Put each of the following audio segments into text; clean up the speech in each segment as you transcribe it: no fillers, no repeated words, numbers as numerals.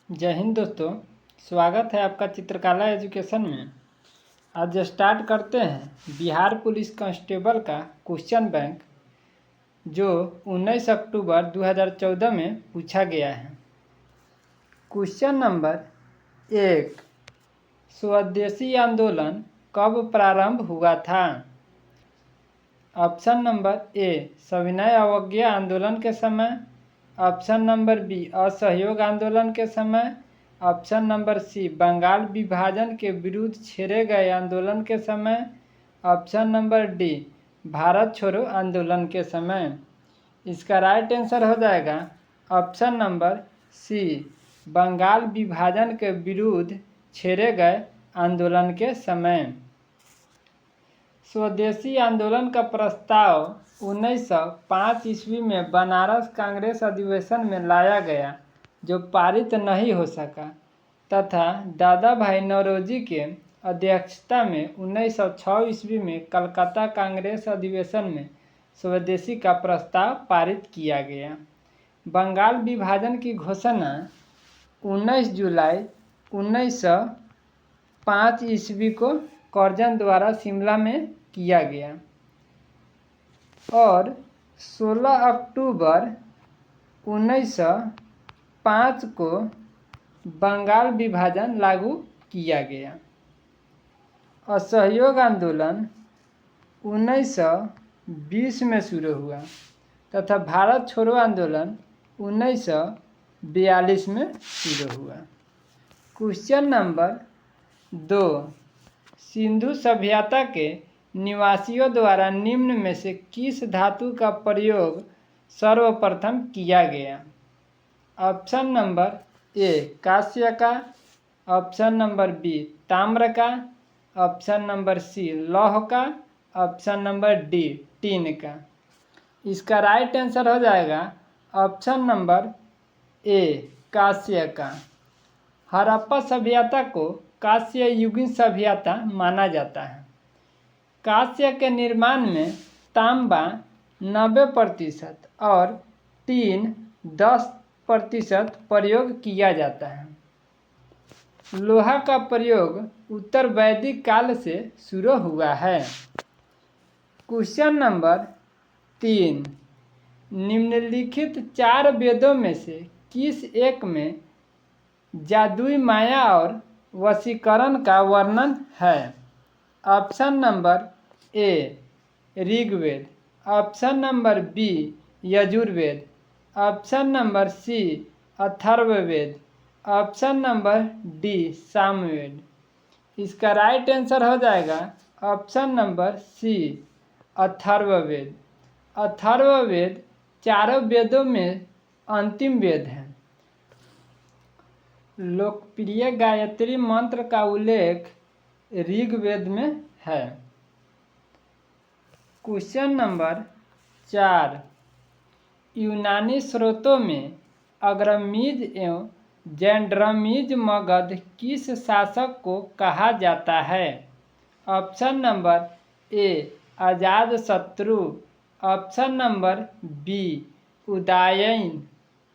जय हिंद दोस्तों, स्वागत है आपका चित्रकला एजुकेशन में। आज स्टार्ट करते हैं बिहार पुलिस कांस्टेबल का क्वेश्चन बैंक, जो 19 अक्टूबर 2014 में पूछा गया है। क्वेश्चन नंबर 1, स्वदेशी आंदोलन कब प्रारंभ हुआ था? ऑप्शन नंबर ए, सविनय अवज्ञा आंदोलन के समय। ऑप्शन नंबर बी, असहयोग आंदोलन के समय। ऑप्शन नंबर सी, बंगाल विभाजन के विरुद्ध छेड़े गए आंदोलन के समय। ऑप्शन नंबर डी, भारत छोड़ो आंदोलन के समय। इसका राइट आंसर हो जाएगा ऑप्शन नंबर सी, बंगाल विभाजन के विरुद्ध छेड़े गए आंदोलन के समय। स्वदेशी आंदोलन का प्रस्ताव 1905 ईस्वी में बनारस कांग्रेस अधिवेशन में लाया गया, जो पारित नहीं हो सका, तथा दादा भाई नौरोजी के अध्यक्षता में 1906 ईस्वी में कलकत्ता कांग्रेस अधिवेशन में स्वदेशी का प्रस्ताव पारित किया गया। बंगाल विभाजन की घोषणा 19 जुलाई 1905 ईस्वी को कर्जन द्वारा शिमला में किया गया और 16 अक्टूबर 1905 को बंगाल विभाजन लागू किया गया। असहयोग आंदोलन 1920 में शुरू हुआ तथा भारत छोड़ो आंदोलन 1942 में शुरू हुआ। क्वेश्चन नंबर 2, सिंधु सभ्यता के निवासियों द्वारा निम्न में से किस धातु का प्रयोग सर्वप्रथम किया गया? ऑप्शन नंबर ए, कांस्य का। ऑप्शन नंबर बी, ताम्र का। ऑप्शन नंबर सी, लौह का। ऑप्शन नंबर डी, टीन का। इसका राइट आंसर हो जाएगा ऑप्शन नंबर ए, कांस्य का। हड़प्पा सभ्यता को कांस्य युगीन सभ्यता माना जाता है। कांस्य के निर्माण में तांबा 90% और टीन 10% प्रयोग किया जाता है। लोहा का प्रयोग उत्तर वैदिक काल से शुरू हुआ है। क्वेश्चन नंबर 3, निम्नलिखित 4 वेदों में से किस एक में जादुई माया और वशीकरण का वर्णन है? Option number A, Rigveda. Option number B, Yajurveda. Option number C, Atharvaveda. Option number D, Samaveda. इसका राइट आंसर हो जाएगा option number C, Atharvaveda. Atharvaveda 4 वेदों में अंतिम वेद है। लोकप्रिय गायत्री मंत्र का उल्लेख ऋग्वेद में है। क्वेश्चन नंबर 4, यूनानी स्रोतों में अग्रमीज एवं जैंड्रमीज मगध किस शासक को कहा जाता है? Option number A, Ajatashatru. Option number B, Udayan.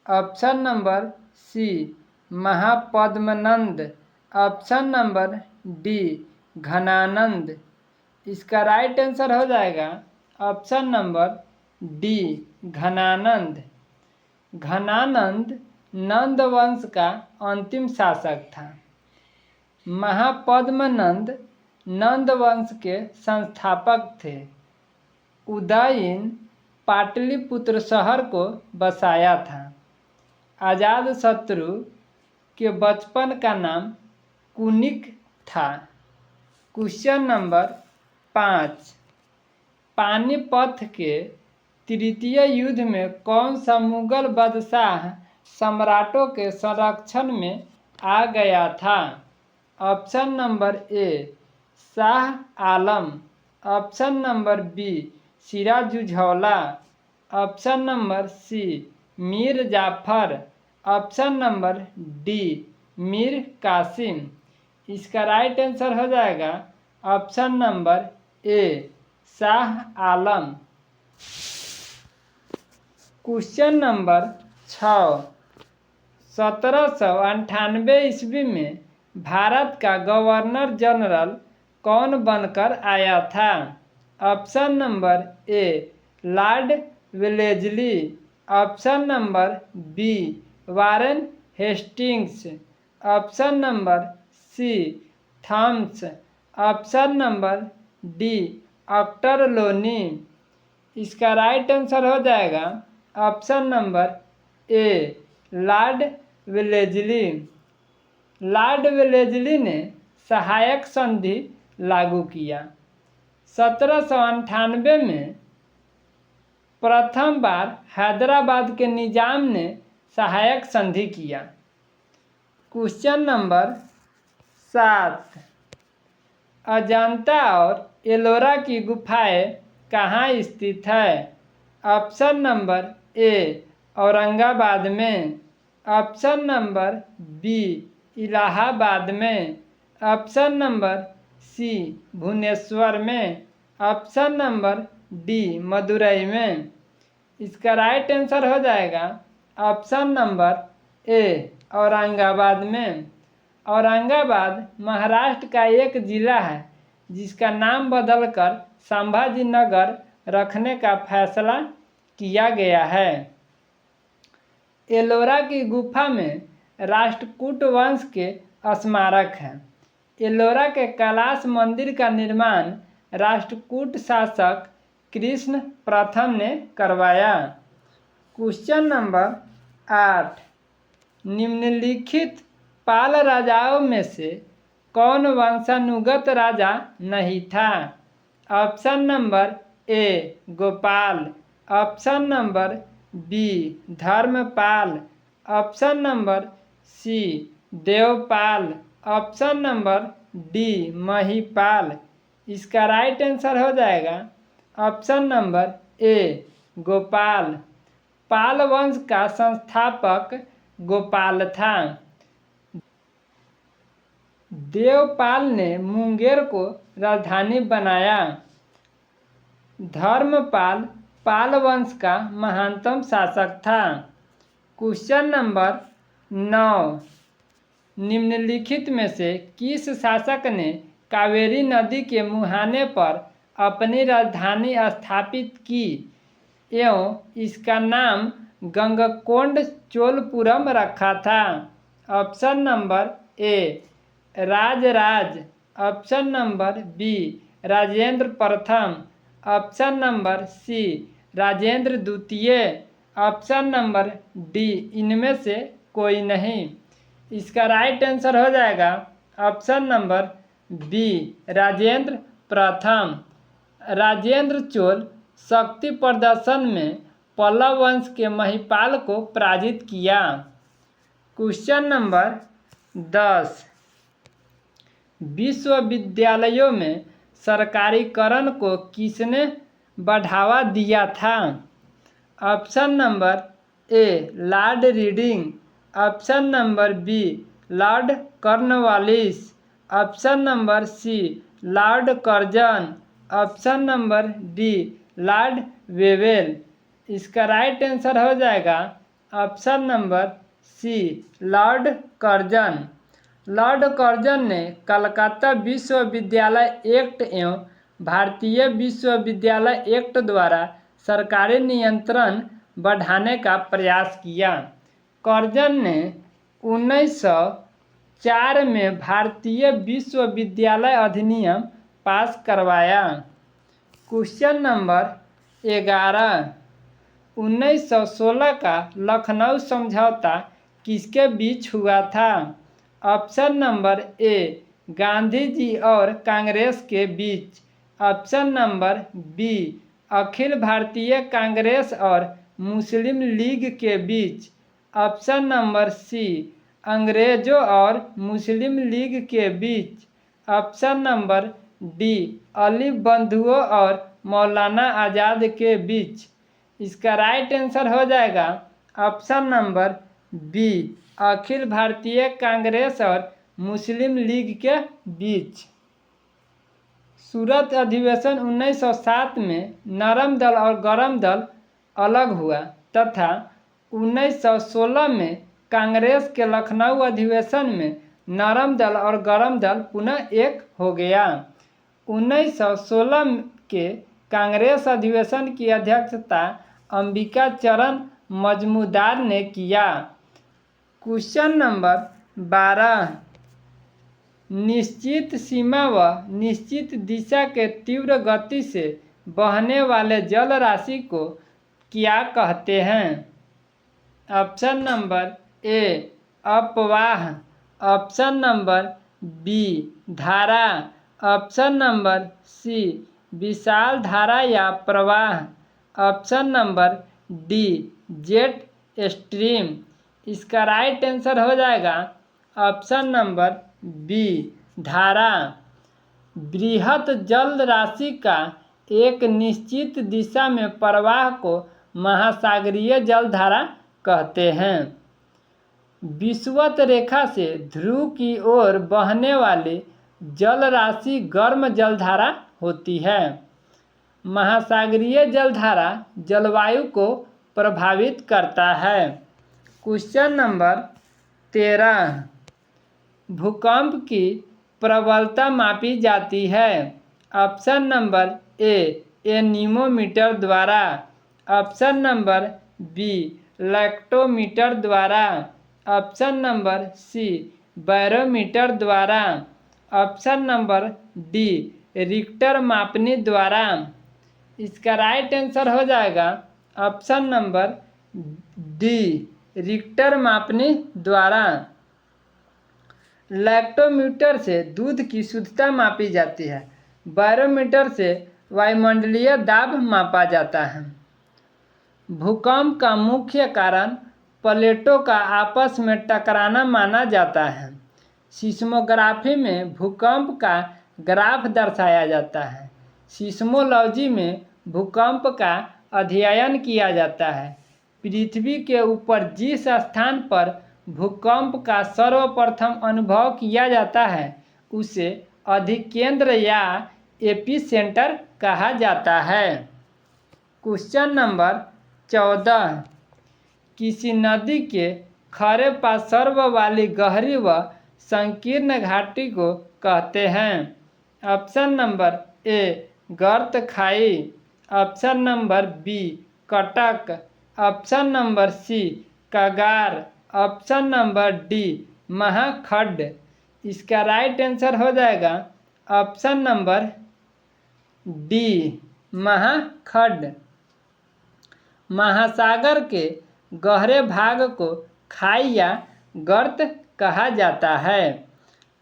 Option number C, Mahapadmananda. Option number D, Ghanananda. इसका राइट आंसर हो जाएगा option number D, Ghanananda. Ghanananda Nanda वंश का अंतिम शासक था। महापद्मनंद नंद वंश के संस्थापक थे। उदयन पाटलिपुत्र शहर को बसाया था। अजातशत्रु के बचपन का नाम कुनिक था। क्वेश्चन नंबर 5, पानीपत के तृतीय युद्ध में कौन सा मुगल बादशाह सम्राटों के संरक्षण में आ गया था? Option number A, Shah Alam. Option number B, Sirajuddaula. Option number C, Mir Jafar. Option number D, Mir Qasim. इसका राइट आंसर हो जाएगा option number A, Shah Alam. Question number 6, 1798 ईस्वी में भारत का गवर्नर जनरल कौन बनकर आया था? Option number A lord Wellesley, option number B Warren Hastings, option number C Thomas, option number D Ochterlony. इसका राइट आंसर हो जाएगा option number A lord Wellesley. Lord Wellesley ने सहायक संधि लागू किया। 1798 में प्रथम बार हैदराबाद के निजाम ने सहायक संधि किया। क्वेश्चन नंबर 7, अजंता और एलोरा की गुफाएं कहाँ स्थित है? ऑप्शन नंबर ए औरंगाबाद में, ऑप्शन नंबर बी इलाहाबाद में, ऑप्शन नंबर सी भुवनेश्वर में, ऑप्शन नंबर डी मदुरई में। इसका राइट आंसर हो जाएगा ऑप्शन नंबर ए औरंगाबाद में। औरंगाबाद महाराष्ट्र का एक जिला है जिसका नाम बदलकर संभाजी नगर रखने का फैसला किया गया है। एलोरा की गुफा में राष्ट्रकूट वंश के स्मारक हैं। एलोरा के कैलाश मंदिर का निर्माण राष्ट्रकूट शासक कृष्ण प्रथम ने करवाया। क्वेश्चन नंबर 8, निम्नलिखित पाल राजाओं में से कौन वंशानुगत राजा नहीं था? Option number A Gopal, option number B Dharmapal, option number C Devapal, option number D Mahipal. इसका राइट आंसर हो जाएगा option number A Gopal. Pala वंश का संस्थापक गोपाल था। देवपाल ने मुंगेर को राजधानी बनाया। धर्मपाल पाल वंश का महानतम शासक था। क्वेश्चन नंबर 9, निम्नलिखित में से किस शासक ने कावेरी नदी के मुहाने पर अपनी राजधानी स्थापित की एवं इसका नाम गंगकोंड चोलपुरम रखा था? Option number A Rajaraja, option number B Rajendra प्रथम, ऑप्शन नंबर सी राजेंद्र द्वितीय, ऑप्शन नंबर डी इनमें से कोई नहीं। इसका राइट आंसर हो जाएगा ऑप्शन नंबर बी राजेंद्र प्रथम। राजेंद्र चोल शक्ति प्रदर्शन में पल्लव वंश के महिपाल को पराजित किया। क्वेश्चन नंबर 10, विश्वविद्यालयों में सरकारीकरण को किसने बढ़ावा दिया था? Option number A lord Reading, option number B lord Cornwallis, option number C lord Curzon, option number D lord Wavell. इसका राइट आंसर हो जाएगा option number C lord Curzon. Lord Curzon ने कलकत्ता विश्वविद्यालय एक्ट एवं भारतीय विश्वविद्यालय एक्ट द्वारा सरकारी नियंत्रण बढ़ाने का प्रयास किया। कर्जन ने 1904 में भारतीय विश्वविद्यालय अधिनियम पास करवाया। क्वेश्चन नंबर 11, 1916 का लखनऊ समझौता किसके बीच हुआ था? ऑप्शन नंबर ए गांधी जी और कांग्रेस के बीच, option number B Akhil Bharatiya Congress और मुस्लिम लीग के बीच, ऑप्शन नंबर सी अंग्रेजों और मुस्लिम लीग के बीच, ऑप्शन नंबर डी अली बंधुओं और मौलाना आज़ाद के बीच। इसका राइट आंसर हो जाएगा option number B Akhil Bharatiya Congress और मुस्लिम लीग के बीच। सूरत अधिवेशन 1907 में नरम दल और गरम दल अलग हुआ तथा 1916 में कांग्रेस के लखनऊ अधिवेशन में नरम दल और गरम दल पुनः एक हो गया। 1916 के कांग्रेस अधिवेशन की अध्यक्षता अंबिका चरण मजमूदार ने किया। क्वेश्चन नंबर 12, निश्चित सीमा व निश्चित दिशा के तीव्र गति से बहने वाले जल राशि को क्या कहते हैं? ऑप्शन नंबर ए अपवाह, ऑप्शन नंबर बी धारा, ऑप्शन नंबर सी विशाल धारा या प्रवाह, option number D jet stream. इसका राइट आंसर हो जाएगा ऑप्शन नंबर बी धारा। बृहत जल राशि का एक निश्चित दिशा में प्रवाह को महासागरीय जलधारा कहते हैं। विषुवत रेखा से ध्रुव की ओर बहने वाली जल राशि गर्म जलधारा होती है। महासागरीय जलधारा जलवायु को प्रभावित करता है। क्वेश्चन नंबर 13, भूकंप की प्रबलता मापी जाती है। ऑप्शन नंबर ए एनीमोमीटर द्वारा, ऑप्शन नंबर बी लैक्टोमीटर द्वारा, ऑप्शन नंबर सी बैरोमीटर द्वारा, ऑप्शन नंबर डी रिक्टर मापनी द्वारा। इसका राइट आंसर हो जाएगा ऑप्शन नंबर डी रिक्टर मापनी द्वारा। लैक्टोमीटर से दूध की शुद्धता मापी जाती है। बैरोमीटर से वायुमंडलीय दाब मापा जाता है। भूकंप का मुख्य कारण प्लेटों का आपस में टकराना माना जाता है। सिस्मोग्राफी में भूकंप का ग्राफ दर्शाया जाता है। सिस्मोलॉजी में भूकंप का अध्ययन किया जाता है। पृथ्वी के ऊपर जिस स्थान पर भूकंप का सर्वप्रथम अनुभव किया जाता है उसे अधिकेंद्र या एपिसेंटर कहा जाता है। क्वेश्चन नंबर 14, किसी नदी के खरे पार्श्व वाली गहरी व संकीर्ण घाटी को कहते हैं। ऑप्शन नंबर ए गर्त खाई, ऑप्शन नंबर बी कटक, ऑप्शन नंबर सी कगार, ऑप्शन नंबर डी महाखड्ड। इसका राइट आंसर हो जाएगा ऑप्शन नंबर डी महाखड्ड। महासागर के गहरे भाग को खाई या गर्त कहा जाता है।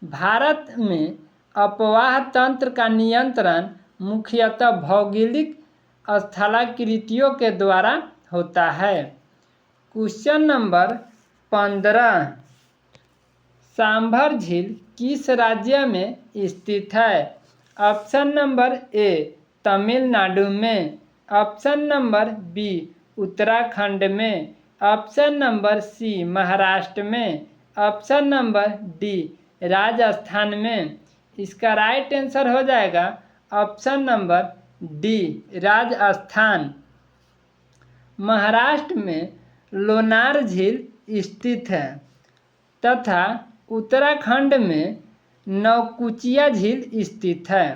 भारत में अपवाह तंत्र का नियंत्रण मुख्यतः भौगोलिक स्थलाकृतियों के द्वारा होता है। क्वेश्चन नंबर 15, सांभर झील किस राज्य में स्थित है? ऑप्शन नंबर ए तमिलनाडु में, ऑप्शन नंबर बी उत्तराखंड में, ऑप्शन नंबर सी महाराष्ट्र में, ऑप्शन नंबर डी राजस्थान में। इसका राइट आंसर हो जाएगा option number D Rajasthan. Maharashtra में लोनार झील स्थित है तथा उत्तराखंड में नौकुचिया झील स्थित है।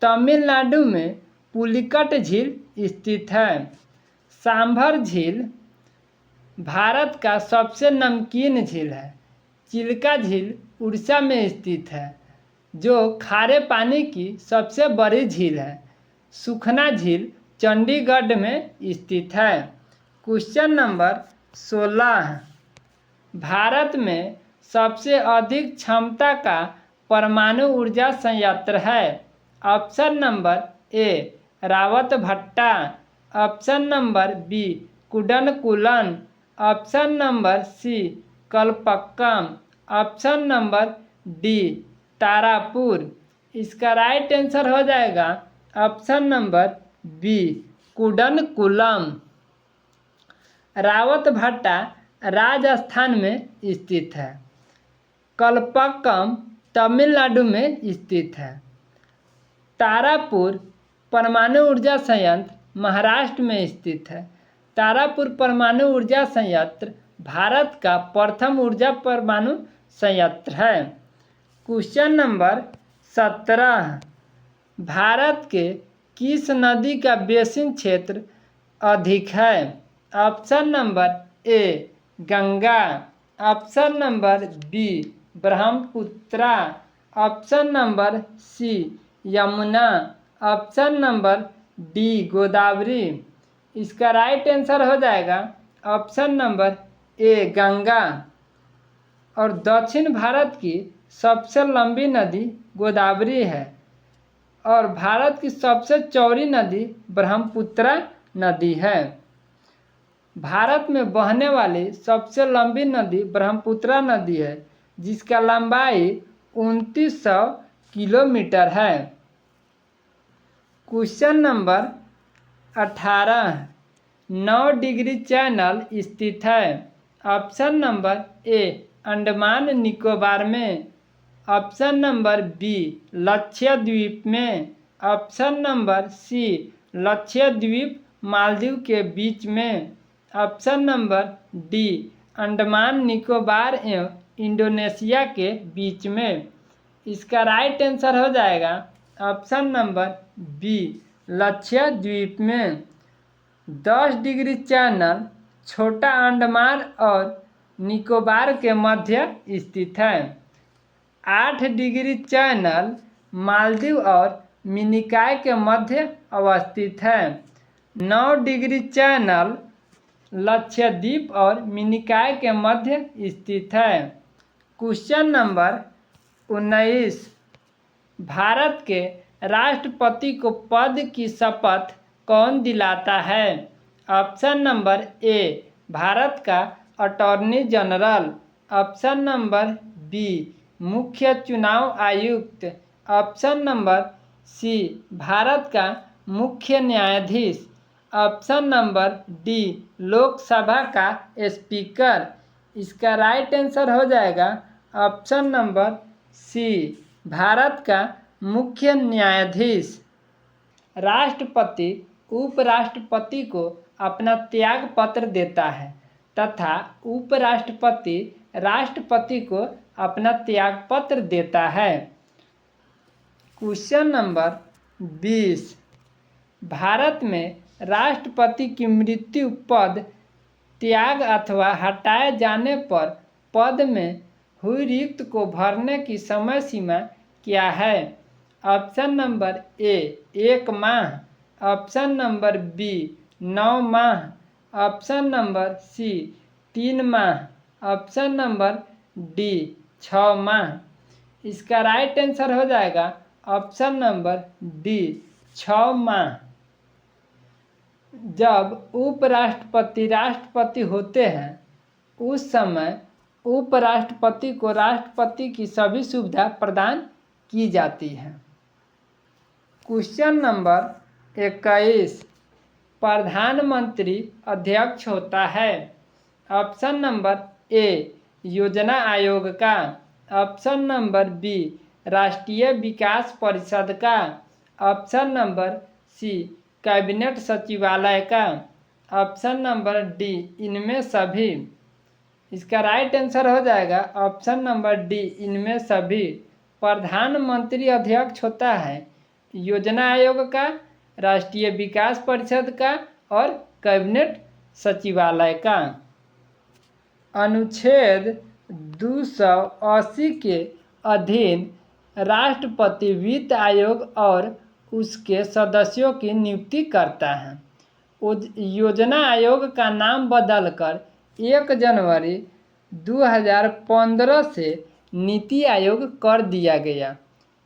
तमिलनाडु में पुलिकट झील स्थित है। सांभर झील भारत का सबसे नमकीन झील है। चिल्का झील उड़ीसा में स्थित है जो खारे पानी की सबसे बड़ी झील है। सुखना झील चंडीगढ़ में स्थित है। क्वेश्चन नंबर 16, भारत में सबसे अधिक क्षमता का परमाणु ऊर्जा संयंत्र है। Option number A Rawatbhata, option number B Kudankulam, option number C Kalpakkam, option number D Tarapur. इसका राइट आंसर हो जाएगा option number B Kudankulam. Rawatbhata Rajasthan में स्थित है। कलपक्कम तमिलनाडु में स्थित है। तारापुर परमाणु ऊर्जा संयंत्र महाराष्ट्र में स्थित है। तारापुर परमाणु ऊर्जा संयंत्र भारत का प्रथम ऊर्जा परमाणु संयंत्र है। क्वेश्चन नंबर 17, भारत के किस नदी का बेसिन क्षेत्र अधिक है? Option number A Ganga, option number B Brahmaputra, option number C Yamuna, option number D Godavari. इसका राइट आंसर हो जाएगा ऑप्शन नंबर ए गंगा। और दक्षिण भारत की सबसे लंबी नदी गोदावरी है और भारत की सबसे चौड़ी नदी ब्रह्मपुत्रा नदी है। भारत में बहने वाली सबसे लंबी नदी ब्रह्मपुत्रा नदी है जिसका लंबाई 2900 किलोमीटर है। क्वेश्चन नंबर 18, 9 डिग्री चैनल स्थित है। Option number A Andaman Nicobar में, ऑप्शन नंबर बी लक्षद्वीप में, option number C Lakshadweep Maldives के बीच में, option number D Andaman Nicobar एवं इंडोनेशिया के बीच में। इसका राइट आंसर हो जाएगा ऑप्शन नंबर बी लक्षद्वीप में। 10 डिग्री चैनल छोटा अंडमान और निकोबार के मध्य स्थित है। 8 डिग्री चैनल मालदीव और मिनिकॉय के मध्य अवस्थित है। 9 डिग्री चैनल लक्षद्वीप और मिनिकॉय के मध्य स्थित है। क्वेश्चन नंबर 19, भारत के राष्ट्रपति को पद की शपथ कौन दिलाता है? ऑप्शन नंबर ए भारत का attorney general, option number B मुख्य चुनाव आयुक्त, ऑप्शन नंबर सी भारत का मुख्य न्यायाधीश, ऑप्शन नंबर डी लोकसभा का स्पीकर। इसका राइट आंसर हो जाएगा ऑप्शन नंबर सी भारत का मुख्य न्यायाधीश। राष्ट्रपति उपराष्ट्रपति को अपना त्याग पत्र देता है तथा उपराष्ट्रपति राष्ट्रपति को अपना त्याग पत्र देता है। क्वेश्चन नंबर 20, भारत में राष्ट्रपति की मृत्यु पद त्याग अथवा हटाए जाने पर पद में हुई रिक्त को भरने की समय सीमा क्या है? ऑप्शन नंबर ए 1 माह, ऑप्शन नंबर बी 9 माह, ऑप्शन नंबर सी 3 माह, ऑप्शन नंबर डी 6 माह। इसका राइट आंसर हो जाएगा ऑप्शन नंबर डी 6 माह। जब उपराष्ट्रपति राष्ट्रपति होते हैं उस समय उपराष्ट्रपति को राष्ट्रपति की सभी सुविधा प्रदान की जाती है। क्वेश्चन नंबर 21, प्रधानमंत्री अध्यक्ष होता है। ऑप्शन नंबर ए योजना आयोग का, ऑप्शन नंबर बी राष्ट्रीय विकास परिषद का, ऑप्शन नंबर सी कैबिनेट सचिवालय का, ऑप्शन नंबर डी इनमें सभी। इसका राइट आंसर हो जाएगा ऑप्शन नंबर डी इनमें सभी। प्रधानमंत्री अध्यक्ष होता है योजना आयोग का, राष्ट्रीय विकास परिषद का और कैबिनेट सचिवालय का। अनुच्छेद 280 के अधीन राष्ट्रपति वित्त आयोग और उसके सदस्यों की नियुक्ति करता है। योजना आयोग का नाम बदलकर 1 जनवरी 2015 से नीति आयोग कर दिया गया।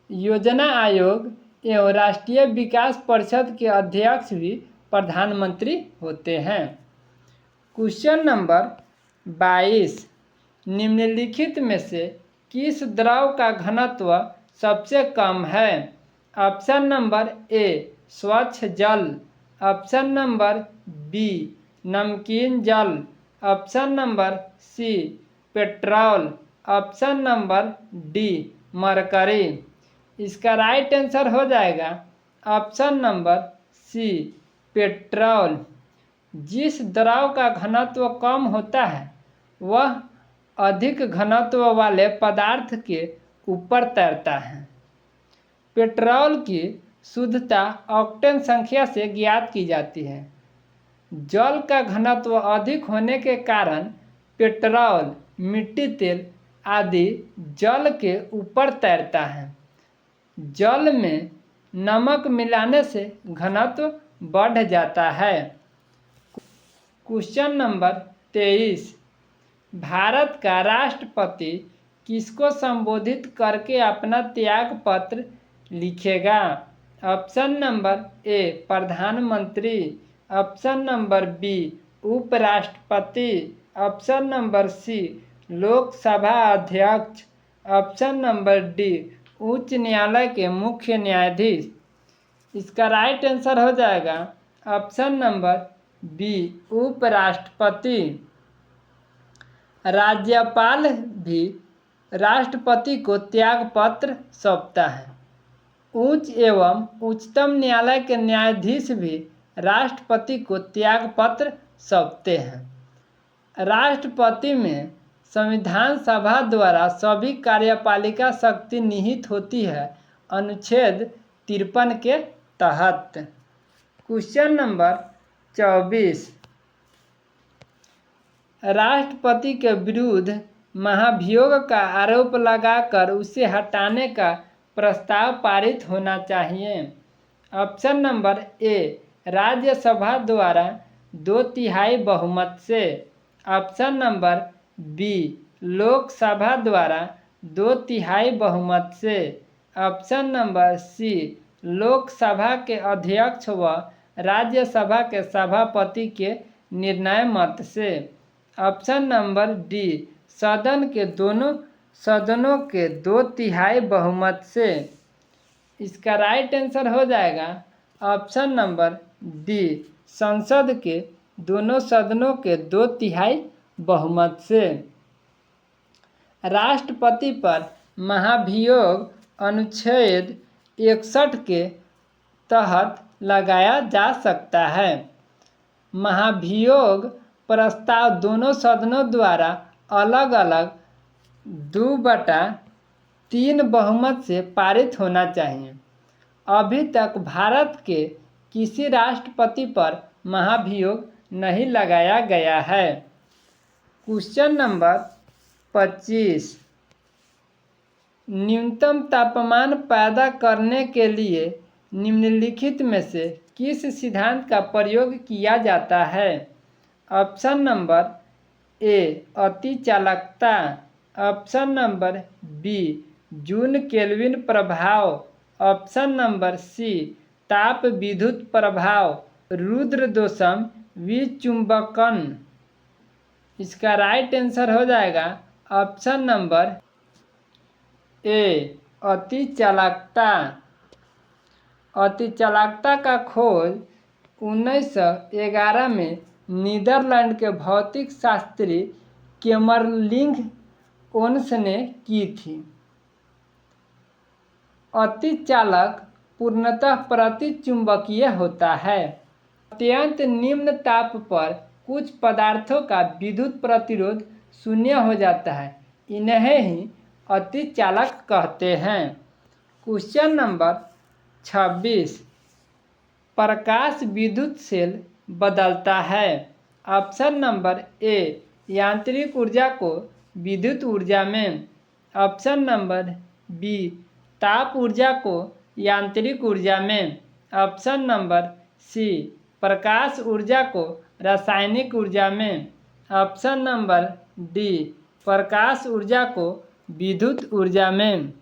योजना आयोग एवं राष्ट्रीय विकास परिषद के अध्यक्ष भी प्रधानमंत्री होते हैं। क्वेश्चन नंबर 22, निम्नलिखित में से किस द्रव का घनत्व सबसे कम है? ऑप्शन नंबर ए स्वच्छ जल, ऑप्शन नंबर बी नमकीन जल, option number C petrol, option number D mercury. इसका राइट आंसर हो जाएगा ऑप्शन नंबर सी पेट्रोल। जिस द्रव का घनत्व कम होता है वह अधिक घनत्व वाले पदार्थ के ऊपर तैरता है। पेट्रोल की शुद्धता ऑक्टेन संख्या से ज्ञात की जाती है। जल का घनत्व अधिक होने के कारण पेट्रोल, मिट्टी तेल आदि जल के ऊपर तैरता है। जल में नमक मिलाने से घनत्व बढ़ जाता है। क्वेश्चन नंबर 23, भारत का राष्ट्रपति किसको संबोधित करके अपना त्याग पत्र लिखेगा? ऑप्शन नंबर ए प्रधानमंत्री, ऑप्शन नंबर बी उपराष्ट्रपति, ऑप्शन नंबर सी लोकसभा अध्यक्ष, ऑप्शन नंबर डी उच्च न्यायालय के मुख्य न्यायाधीश। इसका राइट आंसर हो जाएगा ऑप्शन नंबर बी उपराष्ट्रपति। राज्यपाल भी राष्ट्रपति को त्याग पत्र सौंपता है। उच्च एवं उच्चतम न्यायालय के न्यायाधीश भी राष्ट्रपति को त्याग पत्र सौंपते हैं। राष्ट्रपति में संविधान सभा द्वारा सभी कार्यपालिका शक्ति निहित होती है, अनुच्छेद 53 के तहत। क्वेश्चन नंबर 24, राष्ट्रपति के विरुद्ध महाभियोग का आरोप लगाकर उसे हटाने का प्रस्ताव पारित होना चाहिए। ऑप्शन नंबर ए राज्यसभा द्वारा 2/3 बहुमत से, ऑप्शन नंबर बी लोकसभा द्वारा 2/3 बहुमत से, ऑप्शन नंबर सी लोकसभा के अध्यक्ष व राज्यसभा के सभापति के निर्णय मत से, ऑप्शन नंबर डी सदन के दोनों सदनों के 2/3 बहुमत से। इसका राइट आंसर हो जाएगा ऑप्शन नंबर डी संसद के दोनों सदनों के 2/3 बहुमत से। राष्ट्रपति पर महाभियोग अनुच्छेद 61 के तहत लगाया जा सकता है। महाभियोग प्रस्ताव दोनों सदनों द्वारा अलग अलग 2/3 बहुमत से पारित होना चाहिए। अभी तक भारत के किसी राष्ट्रपति पर महाभियोग नहीं लगाया गया है। क्वेश्चन नंबर 25, न्यूनतम तापमान पैदा करने के लिए निम्नलिखित में से किस सिद्धांत का प्रयोग किया जाता है? ऑप्शन नंबर ए अतिचालकता, option number B Joule Kelvin प्रभाव, ऑप्शन नंबर सी ताप विद्युत प्रभाव, रुद्रदोषम विचुंबकन। इसका राइट आंसर हो जाएगा ऑप्शन नंबर ए अतिचालकता। अतिचालकता का खोज 1911 में नीदरलैंड के भौतिक शास्त्री केमरलिंग ओन्स ने की थी। अतिचालक पूर्णतः प्रतिचुंबकीय होता है। अत्यंत निम्न ताप पर कुछ पदार्थों का विद्युत प्रतिरोध शून्य हो जाता है, इन्हें ही अतिचालक कहते हैं। क्वेश्चन नंबर 26, प्रकाश विद्युत सेल बदलता है। ऑप्शन नंबर ए यांत्रिक ऊर्जा को विद्युत ऊर्जा में, ऑप्शन नंबर बी ताप ऊर्जा को यांत्रिक ऊर्जा में, ऑप्शन नंबर सी प्रकाश ऊर्जा को रासायनिक ऊर्जा में, ऑप्शन नंबर डी प्रकाश ऊर्जा को विद्युत ऊर्जा में।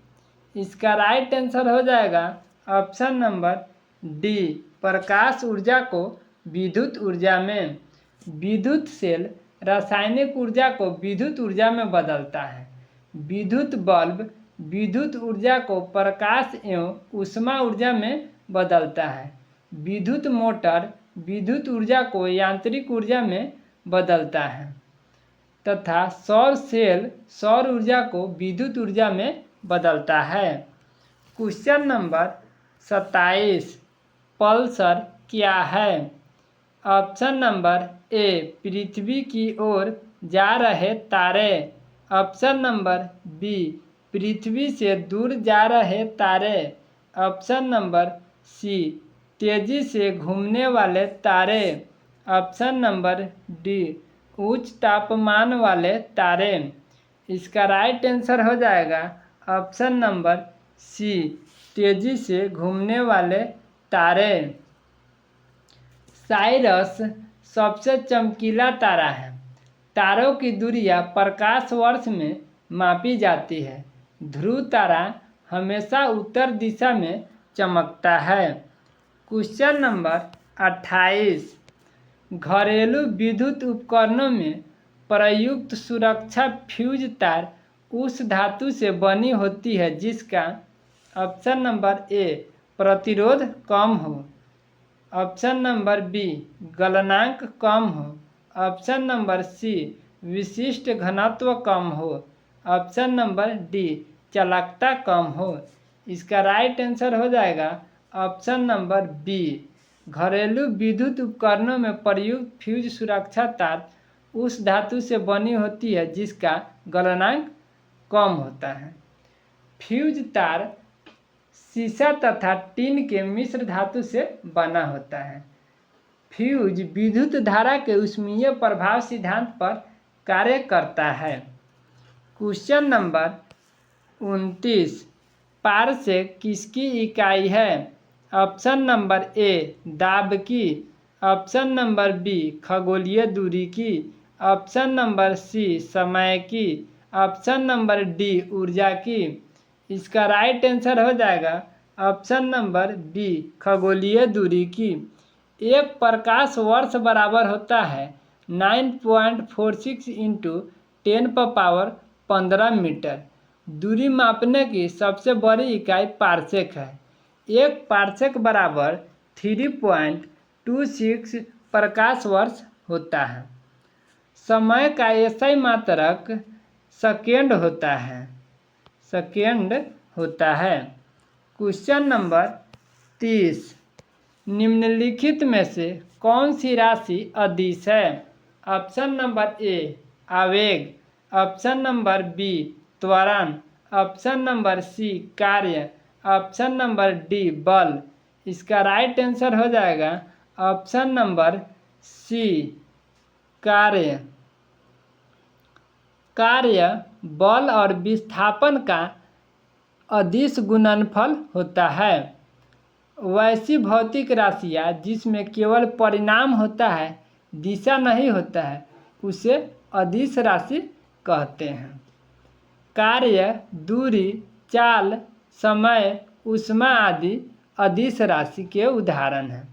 इसका राइट आंसर हो जाएगा ऑप्शन नंबर डी प्रकाश ऊर्जा को विद्युत ऊर्जा में। विद्युत सेल रासायनिक ऊर्जा को विद्युत ऊर्जा में बदलता है। विद्युत बल्ब विद्युत ऊर्जा को प्रकाश एवं ऊष्मा ऊर्जा में बदलता है। विद्युत मोटर विद्युत ऊर्जा को यांत्रिक ऊर्जा में बदलता है तथा सौर सेल सौर ऊर्जा को विद्युत ऊर्जा में बदलता है। क्वेश्चन नंबर 27, पल्सर क्या है? ऑप्शन नंबर ए पृथ्वी की ओर जा रहे तारे। ऑप्शन नंबर बी पृथ्वी से दूर जा रहे तारे। ऑप्शन नंबर सी तेजी से घूमने वाले तारे। ऑप्शन नंबर डी उच्च तापमान वाले तारे। इसका राइट आंसर हो जाएगा ऑप्शन नंबर सी तेजी से घूमने वाले तारे। साइरस सबसे चमकीला तारा है। तारों की दूरियां प्रकाश वर्ष में मापी जाती है। ध्रुव तारा हमेशा उत्तर दिशा में चमकता है। Question number 28। घरेलू विद्युत उपकरणों में प्रयुक्त सुरक्षा फ्यूज तार उस धातु से बनी होती है जिसका ऑप्शन नंबर ए प्रतिरोध कम हो। ऑप्शन नंबर बी गलनांक कम हो। ऑप्शन नंबर सी विशिष्ट घनत्व कम हो। ऑप्शन नंबर डी चालकता कम हो। इसका राइट आंसर हो जाएगा ऑप्शन नंबर बी घरेलू विद्युत उपकरणों में प्रयुक्त फ्यूज सुरक्षा तार उस धातु से बनी होती है जिसका गलनांक कम होता है। फ्यूज तार सीसा तथा टिन के मिश्र धातु से बना होता है। फ्यूज विद्युत धारा के ऊष्मीय प्रभाव सिद्धांत पर कार्य करता है। Question number 29। पारसेक किसकी इकाई है? ऑप्शन नंबर ए दाब की। ऑप्शन नंबर बी खगोलीय दूरी की। ऑप्शन नंबर सी समय की। ऑप्शन नंबर डी ऊर्जा की। इसका राइट आंसर हो जाएगा ऑप्शन नंबर बी खगोलीय दूरी की। एक प्रकाश वर्ष बराबर होता है 9.46 इंटू 10⁻15 मीटर। दूरी मापने की सबसे बड़ी इकाई पारसेक है। एक पारसेक बराबर 3.26 प्रकाश वर्ष होता है। समय का एसआई मात्रक सेकेंड होता है। Question number 30। निम्नलिखित में से कौन सी राशि अदिश है? ऑप्शन नंबर ए आवेग। ऑप्शन नंबर बी त्वरण। ऑप्शन नंबर सी कार्य। ऑप्शन नंबर डी बल। इसका राइट आंसर हो जाएगा ऑप्शन नंबर सी कार्य। कार्य बल और विस्थापन का अदिश गुणनफल होता है। वैसी भौतिक राशियाँ जिसमें केवल परिणाम होता है दिशा नहीं होता है उसे अदिश राशि कहते हैं। कार्य दूरी चाल समय ऊष्मा आदि अदिश राशि के उदाहरण हैं।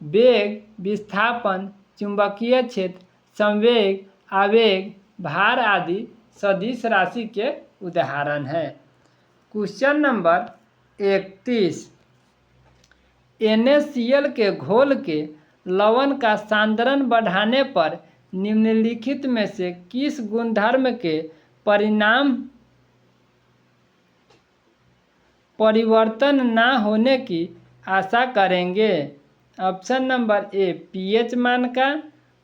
वेग विस्थापन चुंबकीय क्षेत्र संवेग आवेग भार आदि सदिश राशि के उदाहरण हैं। Question number 31। NaCl के घोल के लवण का सांद्रण बढ़ाने पर निम्नलिखित में से किस गुणधर्म के परिवर्तन न होने की आशा करेंगे? ऑप्शन नंबर ए pH मान का।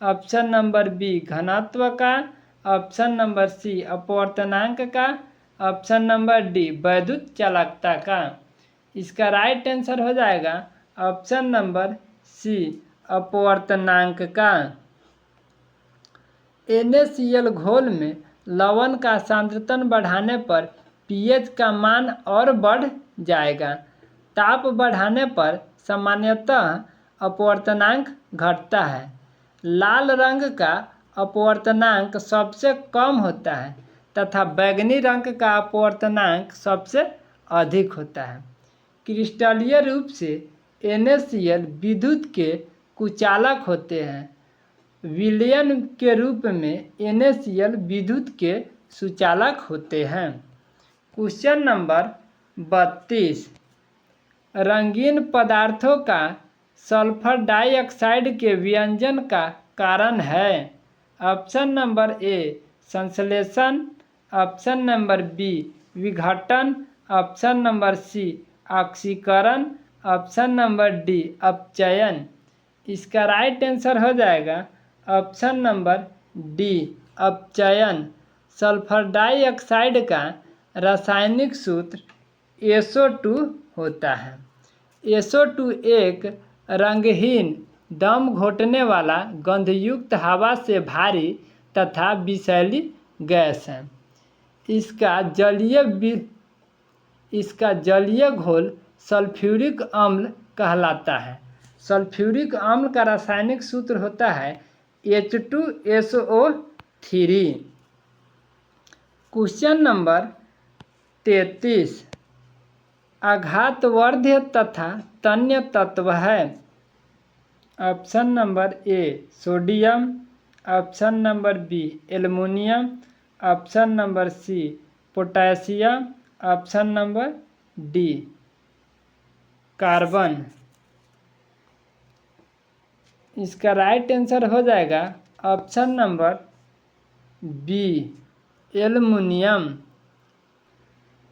ऑप्शन नंबर बी घनत्व का। ऑप्शन नंबर सी अपवर्तनांक का। ऑप्शन नंबर डी वैद्युत चालकता का। इसका राइट आंसर हो जाएगा ऑप्शन नंबर सी अपवर्तनांक का। NaCl घोल में लवण का सांद्रण बढ़ाने पर pH का मान और बढ़ जाएगा। ताप बढ़ाने पर सामान्यतः अपवर्तनांक घटता है। लाल रंग का अपवर्तनांक सबसे कम होता है तथा बैंगनी रंग का अपवर्तनांक सबसे अधिक होता है। क्रिस्टलीय रूप से NaCl विद्युत के कुचालक होते हैं। विलयन के रूप में NaCl विद्युत के सुचालक होते हैं। Question number 32। रंगीन पदार्थों का सल्फर डाइऑक्साइड के वियोजन का कारण है? ऑप्शन नंबर ए संश्लेषण। ऑप्शन नंबर बी विघटन। ऑप्शन नंबर सी ऑक्सीकरण। ऑप्शन नंबर डी अपचयन। इसका राइट आंसर हो जाएगा ऑप्शन नंबर डी अपचयन। सल्फर डाइऑक्साइड का रासायनिक सूत्र SO2 होता है। SO2 एक रंगहीन, दम घोटने वाला, गंधयुक्त, हवा से भारी तथा विषैली गैस है। इसका जलीय घोल सल्फ्यूरिक अम्ल कहलाता है। सल्फ्यूरिक अम्ल का रासायनिक सूत्र होता है H2SO3। क्वेश्चन नंबर 33 आघातवर्ध्य तथा तन्य तत्व है। Option number A sodium, option number B aluminium, option number C potassium, option number D carbon. इसका राइट आंसर हो जाएगा option number B aluminium.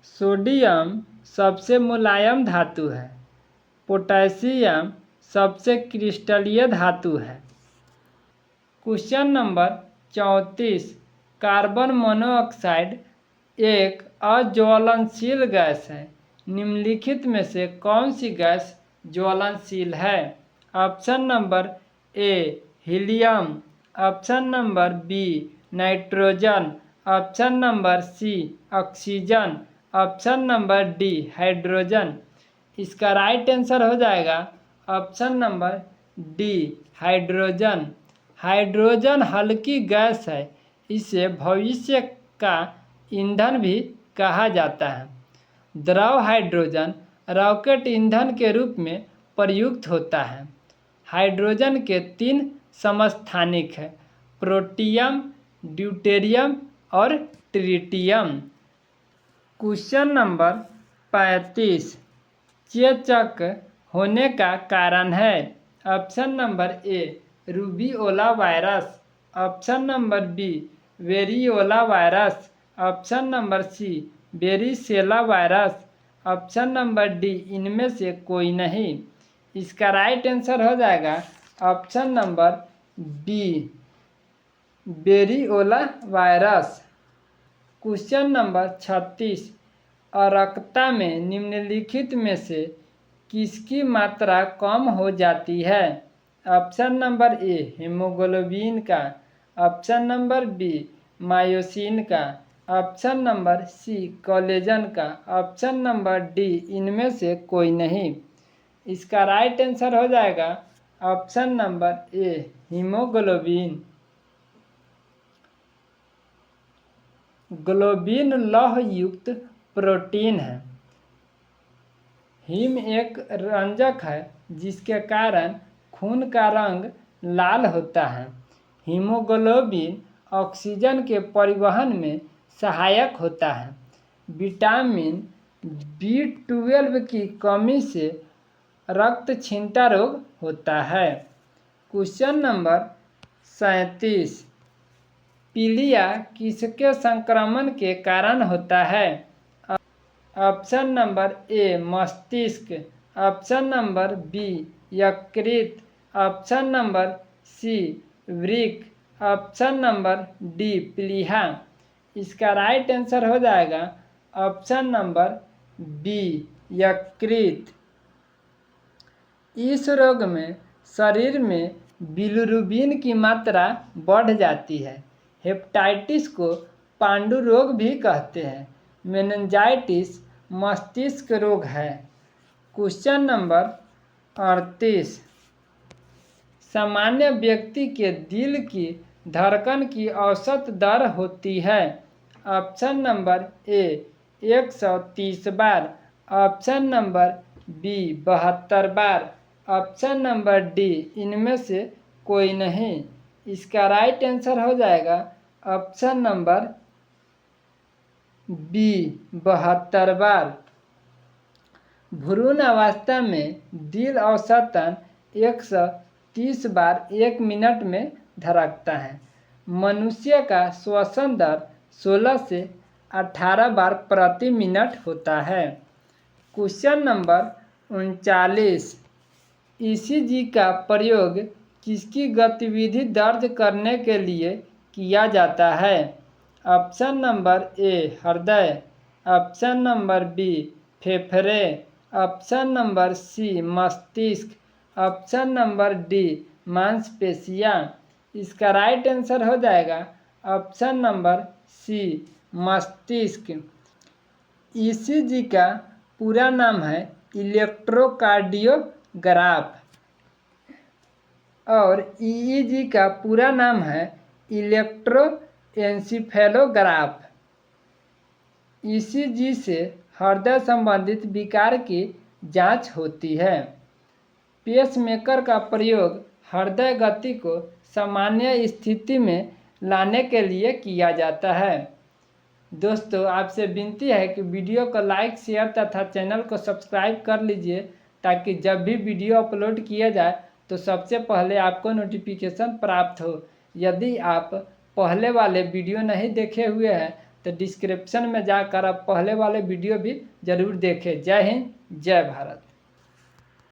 Sodium सबसे मुलायम धातु है। पोटेशियम सबसे क्रिस्टलीय धातु है। क्वेश्चन नंबर 34 कार्बन मोनोऑक्साइड एक अज्वलनशील गैस है। निम्नलिखित में से कौन सी गैस ज्वलनशील है? Option number A helium, option number B nitrogen, option number C oxygen, option number D hydrogen. इसका राइट आंसर हो जाएगा option number D hydrogen. Hydrogen हल्की गैस है। इसे भविष्य का ईंधन भी कहा जाता है। द्रव हाइड्रोजन रॉकेट ईंधन के रूप में प्रयुक्त होता है। हाइड्रोजन के 3 समस्थानिक है, प्रोटियम, ड्यूटेरियम और ट्रिटियम। क्वेश्चन नंबर 35 चेचक होने का कारण है। Option number A rubeola virus, option number B variola virus, option number C varicella virus, option number D इनमें से कोई नहीं। इसका राइट आंसर हो जाएगा option number B variola virus. Question number 36 अरक्तता में निम्नलिखित में से किसकी मात्रा कम हो जाती है? ऑप्शन नंबर A हीमोग्लोबिन का, ऑप्शन नंबर B मायोसिन का, ऑप्शन नंबर C कोलेजन का, ऑप्शन नंबर D इनमें से कोई नहीं। इसका राइट आंसर हो जाएगा option number A haemoglobin. Globin लौह युक्त प्रोटीन है। हीम एक रंजक है जिसके कारण खून का रंग लाल होता है। हीमोग्लोबिन ऑक्सीजन के परिवहन में सहायक होता है। विटामिन B12 की कमी से रक्तक्षीणता रोग होता है। क्वेश्चन नंबर 37 पीलिया किसके संक्रमण के कारण होता है? ऑप्शन नंबर A मस्तिष्क, ऑप्शन नंबर B यकृत, ऑप्शन नंबर C वृक्क, ऑप्शन नंबर D प्लीहा। इसका राइट आंसर हो जाएगा ऑप्शन नंबर B यकृत। इस रोग में शरीर में बिलिरुबिन की मात्रा बढ़ जाती है। हेपेटाइटिस को पांडु रोग भी कहते हैं। मेनिंजाइटिस मस्तिष्क रोग है। क्वेश्चन नंबर 38 सामान्य व्यक्ति के दिल की धड़कन की औसत दर होती है। Option number A 130 bar, option number B 72 bar, option number D इनमें से कोई नहीं। इसका राइट आंसर हो जाएगा ऑप्शन नंबर B 72 बार। भ्रूण अवस्था में दिल औसतन 130 बार 1 मिनट में धड़कता है। मनुष्य का श्वसन दर 16 से 18 बार प्रति मिनट होता है। क्वेश्चन नंबर 39 ECG का प्रयोग किसकी गतिविधि दर्ज करने के लिए किया जाता है? ऑप्शन नंबर ए हृदय, ऑप्शन नंबर बी फेफड़े, ऑप्शन नंबर सी मस्तिष्क, ऑप्शन नंबर डी मांसपेशियां। इसका राइट आंसर हो जाएगा ऑप्शन नंबर सी मस्तिष्क। ईसीजी का पूरा नाम है इलेक्ट्रोकार्डियोग्राफ और ईईजी का पूरा नाम है इलेक्ट्रोएन्सेफेलोग्राफ। ईसीजी से हृदय संबंधित विकार की जांच होती है। पेसमेकर का प्रयोग हृदय गति को सामान्य स्थिति में लाने के लिए किया जाता है। दोस्तों, आपसे विनती है कि वीडियो को लाइक, शेयर तथा चैनल को सब्सक्राइब कर लीजिए ताकि जब भी वीडियो अपलोड किया जाए तो सबसे पहले आपको नोटिफिकेशन प्राप्त हो। यदि आप पहले वाले वीडियो नहीं देखे हुए हैं तो डिस्क्रिप्शन में जाकर आप पहले वाले वीडियो भी ज़रूर देखें। जय हिंद, जय भारत।